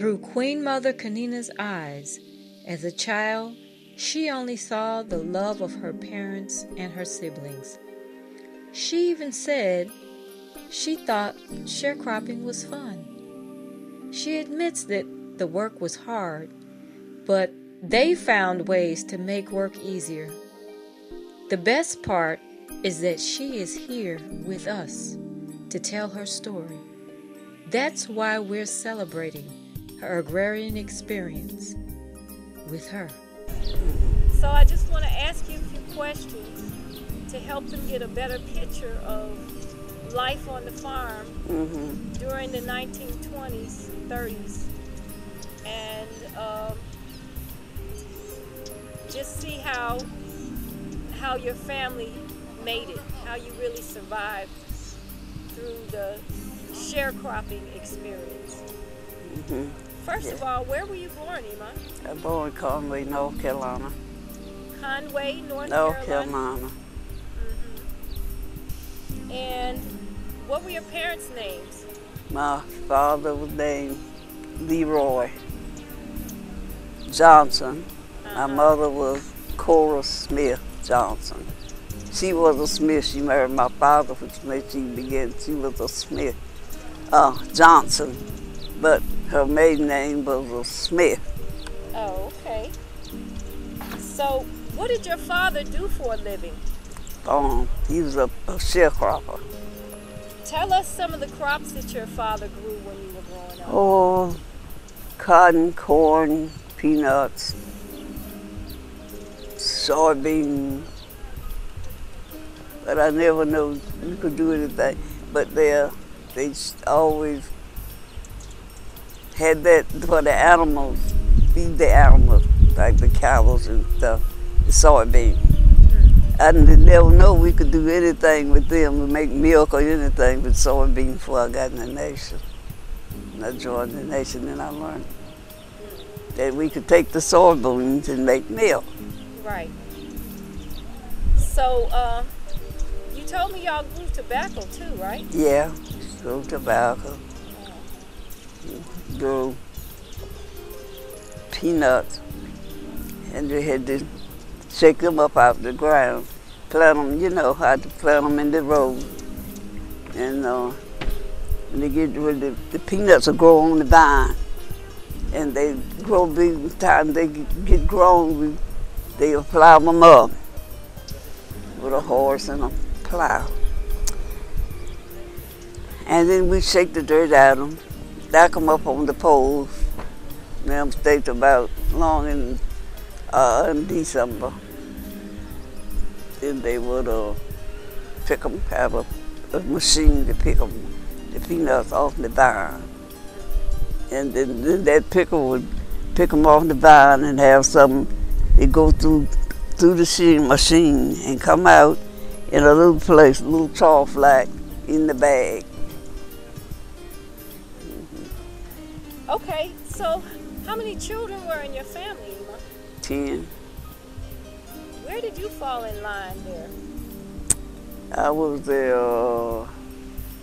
Through Queen Mother Kaninah's eyes, as a child, she only saw the love of her parents and her siblings. She even said she thought sharecropping was fun. She admits that the work was hard, but they found ways to make work easier. The best part is that she is here with us to tell her story. That's why we're celebrating her agrarian experience with her. So I just want to ask you a few questions to help them get a better picture of life on the farm during the 1920s, 30s, and just see how your family made it, how you really survived through the sharecropping experience. First of all, where were you born, Emah? I was born in Conway, North Carolina. Conway, North Carolina. Carolina. And what were your parents' names? My father was named Leroy Johnson. My mother was Cora Smith Johnson. She was a Smith. She married my father, which made she was a Smith Johnson, but her maiden name was a Smith. Oh, okay. So, what did your father do for a living? He was a sharecropper. Tell us some of the crops that your father grew when you were growing up. Oh, cotton, corn, peanuts, soybeans. But I never knew you could do anything. But they always had that for the animals, feed the animals, like the cows and stuff, the soybeans. I didn't never know we could do anything with them, to make milk or anything with soybeans before I got in the nation. And I joined the nation and I learned that we could take the soybeans and make milk. Right. So, you told me y'all grew tobacco too, right? Yeah, grew tobacco, grew peanuts, and they had to shake them up out the ground, plant them, you know how to plant them in the row. And when they get ready, the peanuts will grow on the vine, and they grow big. By the time they get grown, they plow them up with a horse and a plow. And then we shake the dirt out of them, stack them up on the poles. Them stayed about long in December. Then they would pick them, have a machine to pick them, the peanuts off the vine. And then that picker would pick them off the vine and have some, they go through the machine and come out in a little place, a little trough like in the bag. Okay, so how many children were in your family, Emah? 10. Where did you fall in line there? I was there,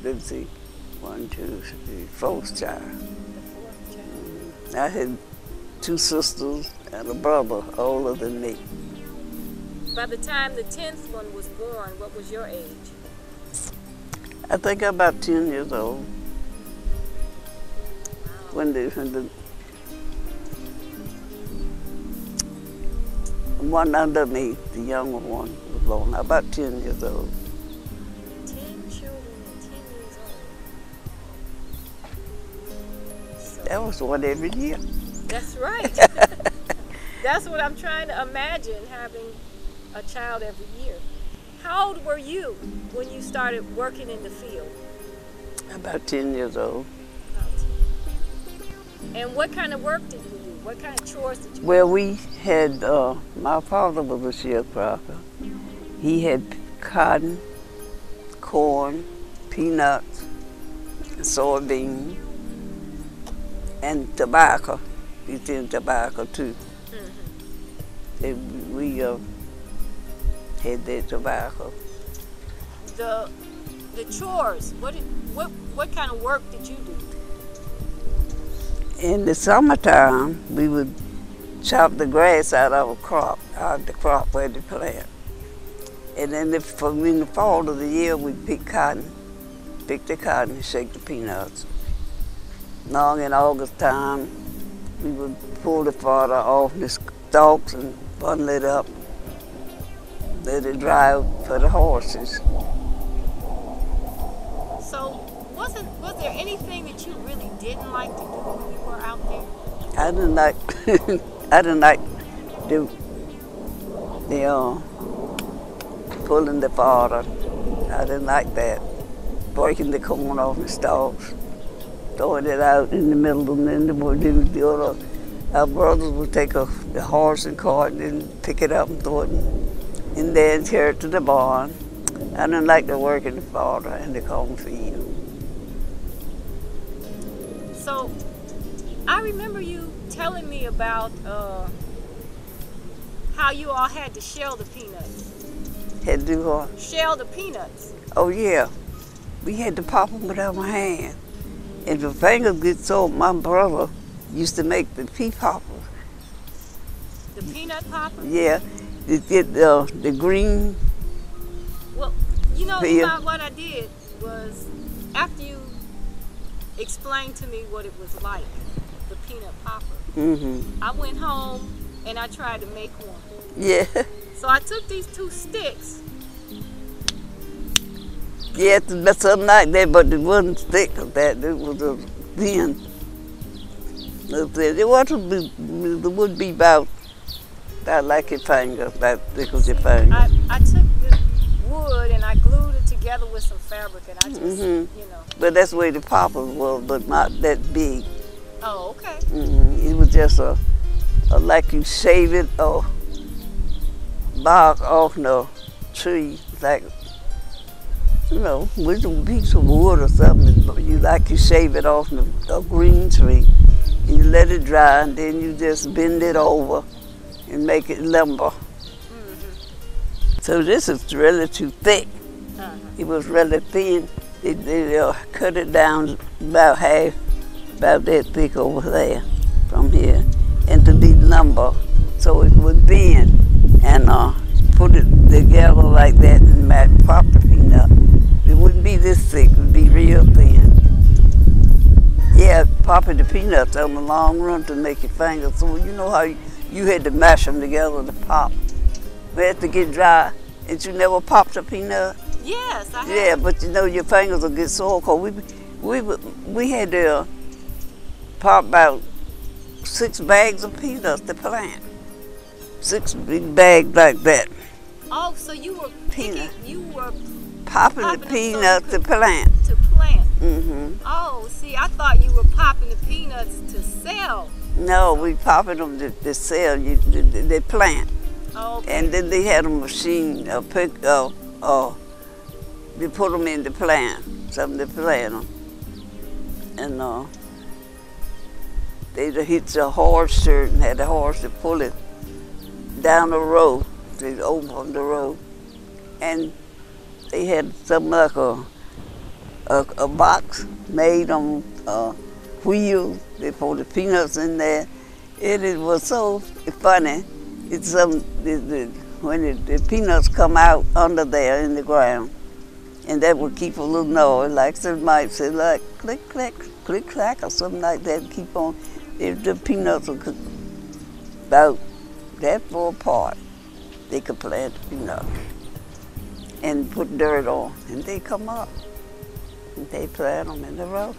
let's see, 1, 2, 3, fourth child. The fourth child. I had 2 sisters and a brother older than me. By the time the 10th one was born, what was your age? I think I'm about 10 years old. When the one under me, the younger one, was born, about 10 years old. 10 children at 10 years old. So That was one every year. that's right. That's what I'm trying to imagine, having a child every year. How old were you when you started working in the field? About 10 years old. And what kind of work did you do? What kind of chores did you do? Well, we had, my father was a sharecropper. He had cotton, corn, peanuts, soybeans, and tobacco. He did tobacco too. And we had that tobacco. The chores. What kind of work did you do? In the summertime, we would chop the grass out of the crop where they plant. And then in the fall of the year, we pick the cotton and shake the peanuts. Long in August time, we would pull the fodder off the stalks and bundle it up, let it dry for the horses. So, was there anything that you really didn't like to do when you were out there? I didn't like the pulling the fodder. I didn't like that. Breaking the corn off the stalks, throwing it out in the middle, and then our brothers would take the horse and cart and pick it up and throw it in there and carry it to the barn. I didn't like the work in the fodder and the cornfield. So, I remember you telling me about how you all had to shell the peanuts. Had to do what? Shell the peanuts. Oh yeah, we had to pop them with our hand. And if the fingers get sore, my brother used to make the pea poppers. The peanut poppers? Yeah, to get the green. Well, you know, pea. what I did was, after you explained to me what it was like, the peanut popper, I went home and I tried to make one. Yeah. So I took these 2 sticks. Yeah, something like that, but it wasn't thick of that. It was thin. It would be about like your finger, about thick as your finger. I took the wood and I glued it together with some fabric, and I just, you know. But that's where the poppers was, but not that big. Oh, okay. It was just like you shave it or bark off the tree, like, you know, with a piece of wood or something. You shave it off a green tree. You let it dry, and then you just bend it over and make it lumber. So this is really too thick. It was really thin. They cut it down about half, about that thick over there from here, and to be lumber, so it would bend. And put it together like that and pop the peanut. It wouldn't be this thick, it would be real thin. Yeah, popping the peanuts on the long run to make your fingers. So you know how you had to mash them together to pop. They had to get dry. And you never popped a peanut? Yes, I have. Yeah, but you know your fingers will get sore. Cause we had to pop about 6 bags of peanuts to plant. 6 big bags like that. Oh, so you were popping the peanuts to plant. To plant. Oh, see, I thought you were popping the peanuts to sell. No, we popping them to sell. They plant. Oh, okay. And then they had a machine, they put them in the plant, something to plant them. And they'd hitch a horse shirt and had the horse to pull it down the road. They'd open the road. And they had something like a box made on wheels. They put the peanuts in there. And it was so funny. It's when the peanuts come out under there in the ground, and that would keep a little noise, like somebody said, like click, clack, click, clack, or something like that. Keep on. If the peanuts were about that far apart, they could plant the peanuts and put dirt on, and they come up, and they plant them in the row.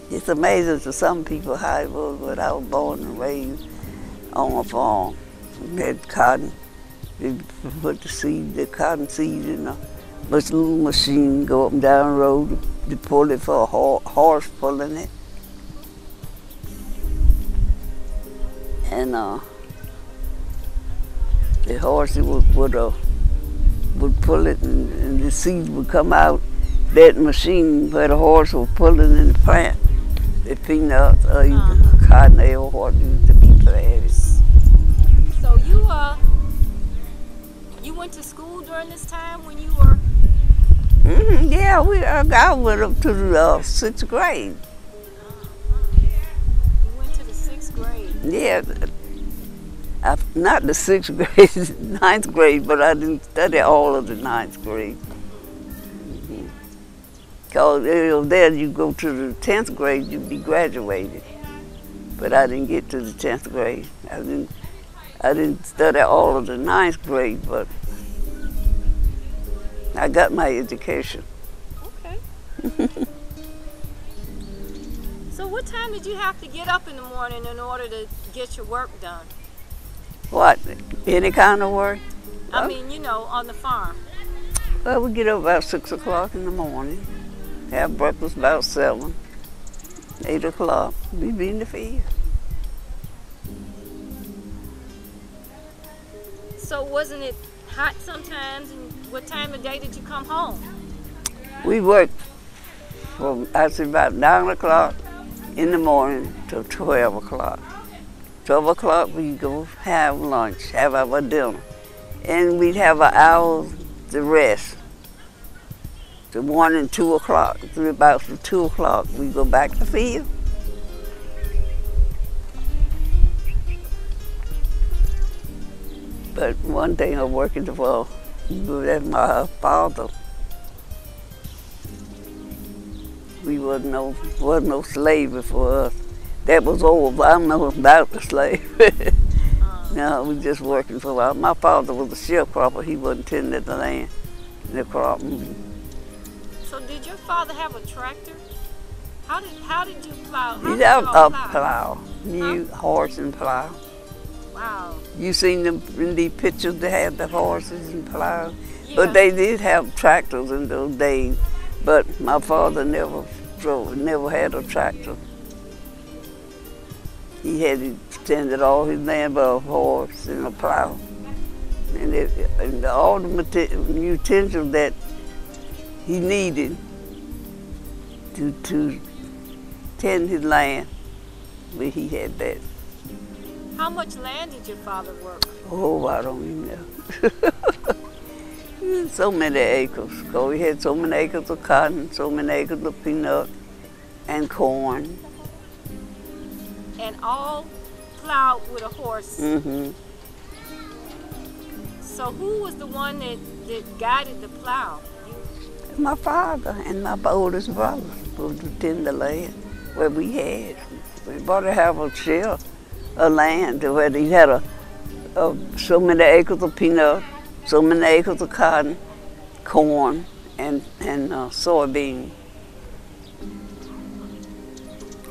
It's amazing to some people how it was, but I was born and raised on a farm. We had cotton. They put the cotton seed in a little machine, go up and down the road to pull it for a horse pulling it. And the horse would pull it, and the seed would come out. That machine where the horse was pulling in the plant. The peanuts or either cotton or what used to be planted. So you went to school during this time when you were Yeah, I went up to the 6th grade. You went to the 6th grade. Yeah, not the 6th grade, 9th grade, but I didn't study all of the 9th grade. Because then you go to the 10th grade, you'd be graduated. But I didn't get to the 10th grade. I didn't study all of the 9th grade, but I got my education. Okay. So what time did you have to get up in the morning in order to get your work done? What? Any kind of work? I mean, you know, on the farm. Well, we get up about 6 o'clock in the morning, have breakfast about 7, 8 o'clock, we be in the field. So wasn't it hot sometimes? And what time of day did you come home? We worked from, I say, about 9 o'clock in the morning till 12 o'clock. 12 o'clock we go have lunch, have our dinner. And we'd have an hour to rest. To 1 and 2 o'clock, about 2 o'clock, we go back to the field. But one thing I'm working for, that's my father. We wasn't no slavery for us. That was over. I don't know about the slavery. No, we just working for us. My father was a sharecropper. He wasn't tending the land, the crop. So did your father have a tractor? How did you plow? He'd have a plow, new horse and plow. Wow. You seen them in the pictures? They had the horses and plows, Yeah. but they did have tractors in those days. But my father never had a tractor. He had tended all his land by a horse and a plow, and all the utensils that he needed to tend his land, but he had that. How much land did your father work? Oh, I don't even know. So many acres. So we had so many acres of cotton, so many acres of peanut and corn. And all plowed with a horse. Mm-hmm. So who was the one that guided the plow? My father and my oldest brother was to tend the land where we had. We bought to have a share of land where he had so many acres of peanut, so many acres of cotton, corn, and soybean.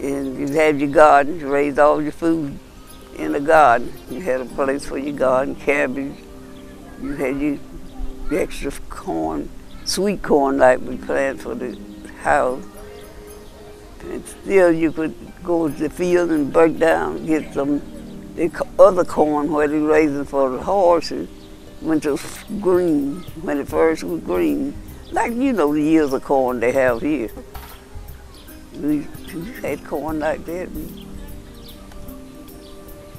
And you had your garden, you raised all your food in the garden. You had a place for your garden, cabbage. You had your extra corn, sweet corn like we planted for the house. And still you could go to the field and break down, get some other corn where they raising for the horses when it was green, when it first was green. Like, you know, the years of corn they have here. We had corn like that.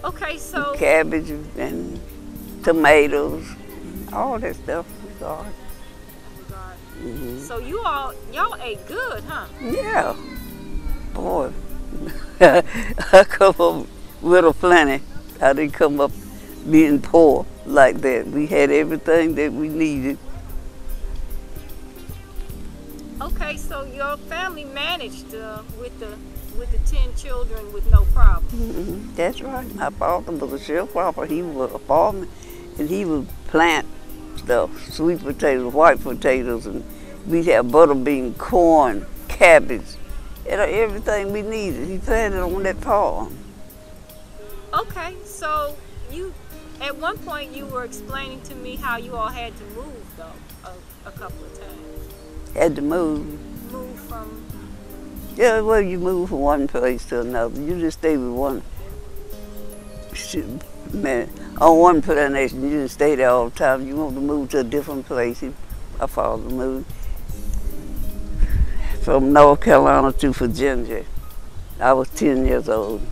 Okay, so Cabbage and tomatoes, all that stuff we got. Mm-hmm. So y'all ate good, huh? Yeah. Boy, I come up with a plenty. I didn't come up being poor like that. We had everything that we needed. Okay, so your family managed with the 10 children with no problem. Mm-hmm. That's right. My father was a sharecropper. He was a farmer, and he would plant stuff, sweet potatoes, white potatoes, and we'd have butter bean, corn, cabbage, and everything we needed. He planted on that farm. Okay, so at one point you were explaining to me how you all had to move though a couple of times. Had to move. Move from? Yeah, well, you move from one place to another. You just stay with one. Man, on one plantation, you didn't stay there all the time. You want to move to a different place. My father moved from North Carolina to Virginia. I was 10 years old.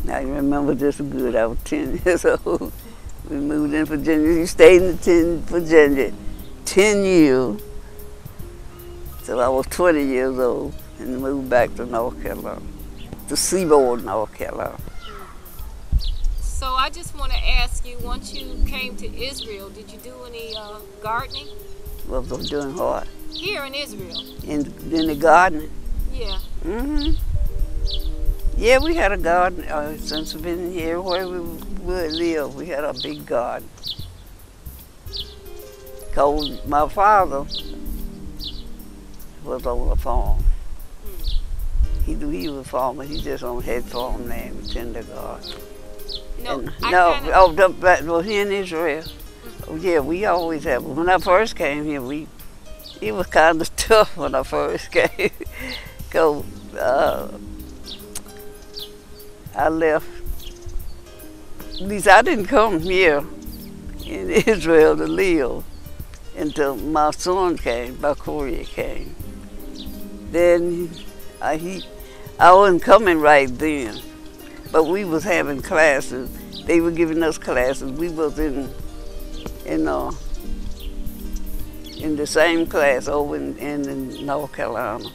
I remember this good. I was 10 years old. We moved in Virginia. You stayed in Virginia. 10 years. So I was 20 years old and moved back to North Carolina, to Seaboard, North Carolina. So I just want to ask you, once you came to Israel, did you do any gardening? What was I doing hard? Here in Israel? In the gardening? Yeah. Yeah, we had a garden since we've been here where we live. We had a big garden. Because my father was on a farm. He was a farmer. He just only had farm name, tender garden. Well, here in Israel. Oh, yeah, we always have. When I first came here, it was kind of tough when I first came. Because I left. At least I didn't come here in Israel to live until my son came, my courier came. Then I wasn't coming right then, but we was having classes. They were giving us classes. We was in the same class over in North Carolina.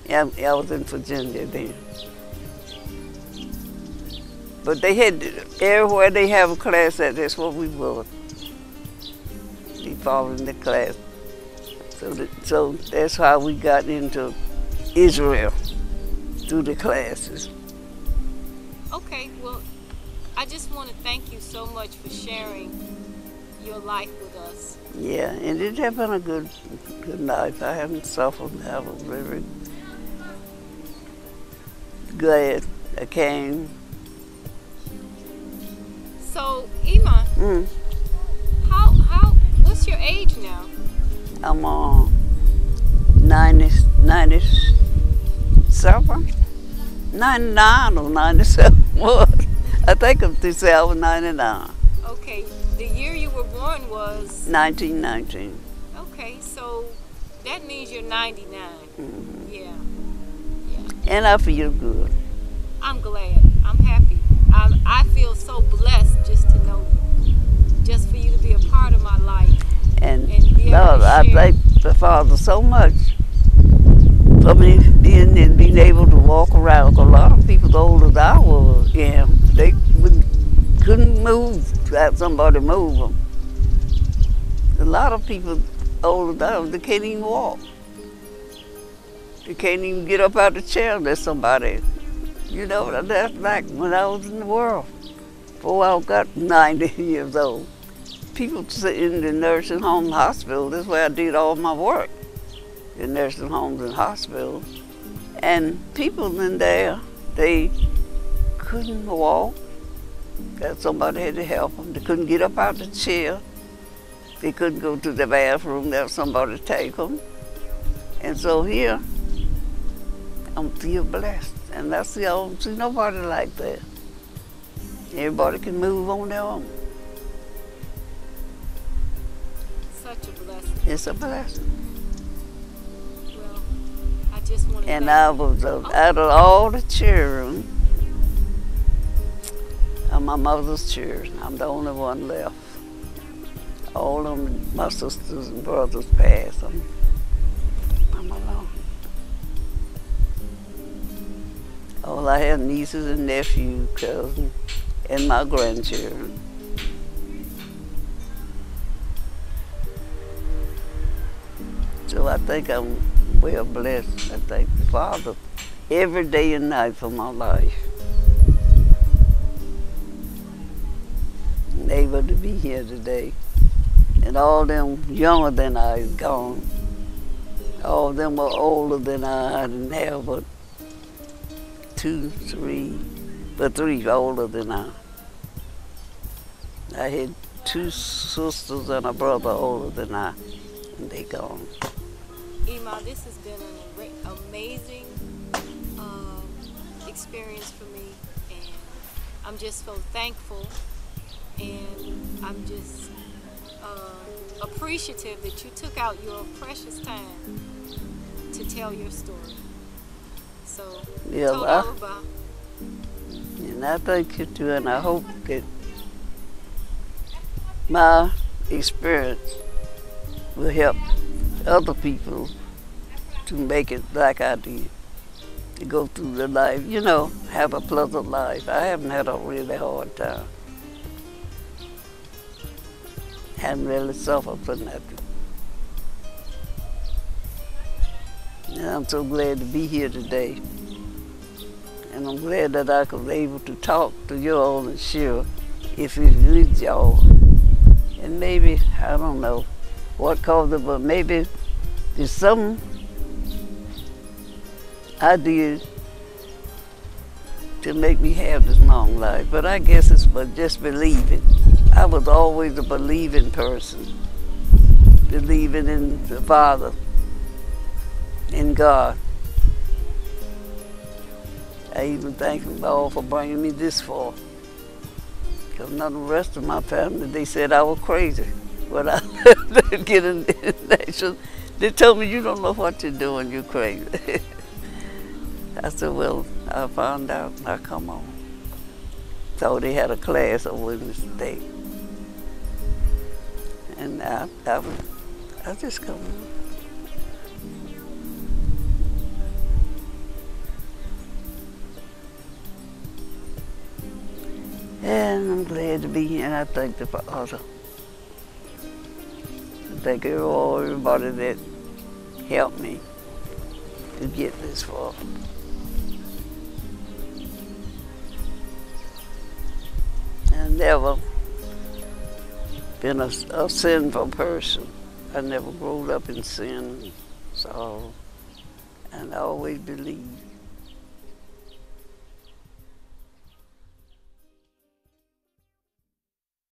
I was in Virginia then. But they had, everywhere they have a class at, that's what we were. They followed in the class. So that's how we got into Israel, through the classes. Okay, well, I just want to thank you so much for sharing your life with us. Yeah, and it has been a good life. I haven't suffered. I was very glad I came. So, Emah, what's your age now? I'm 97, 99 or 97 was. I think of this I was 99. Okay, the year you were born was? 1919. Okay, so that means you're 99. Yeah. And I feel good. I'm glad. I'm happy. I feel so blessed just to know you, just for you to be a part of my life. And be able to share. I thank the Father so much for me being able to walk around. A lot of people older than I was, they couldn't move, have somebody move them. A lot of people older than I was, they can't even walk. They can't even get up out of the chair unless somebody. You know, that's like when I was in the world, before I got 90 years old. People sit in the nursing home and hospital, that's where I did all my work, the nursing homes and hospitals. And people in there, they couldn't walk, that somebody had to help them. They couldn't get up out of the chair. They couldn't go to the bathroom, there was somebody to take them. And so here, I'm feel blessed. And I don't see nobody like that. Everybody can move on their own. Such a blessing. It's a blessing. Well, I just want to. And I was out of all the children, I'm my mother's children. I'm the only one left. All of them, my sisters and brothers passed. I'm alone. All I have nieces and nephews, cousins, and my grandchildren. So I think I'm well blessed. I thank the Father every day and night for my life. And able to be here today. And all them younger than I is gone. All of them were older than I didn't have but three older than I. I had 2 sisters and a brother older than I, and they gone. Emah, this has been an amazing experience for me, and I'm just so thankful, and I'm just appreciative that you took out your precious time to tell your story. So, and I thank you too, and I hope that my experience will help other people to make it like I did. To go through the life, you know, have a pleasant life. I haven't had a really hard time. Haven't really suffered for nothing. And I'm so glad to be here today. And I'm glad that I was able to talk to you all and share if it reached y'all. And maybe, I don't know what caused it, but maybe there's something I did to make me have this long life. But I guess it's just believing. I was always a believing person. Believing in the Father, in God. I even thank them all for bringing me this far. Because none of the rest of my family, they said I was crazy. When I get in nation, they told me, you don't know what you're doing, you're crazy. I said, well, I found out, I come on. So they had a class over in the state. And I just come on. And I'm glad to be here, and I thank the Father. I thank everybody that helped me to get this far. I've never been a sinful person. I never grew up in sin, so, and I always believed.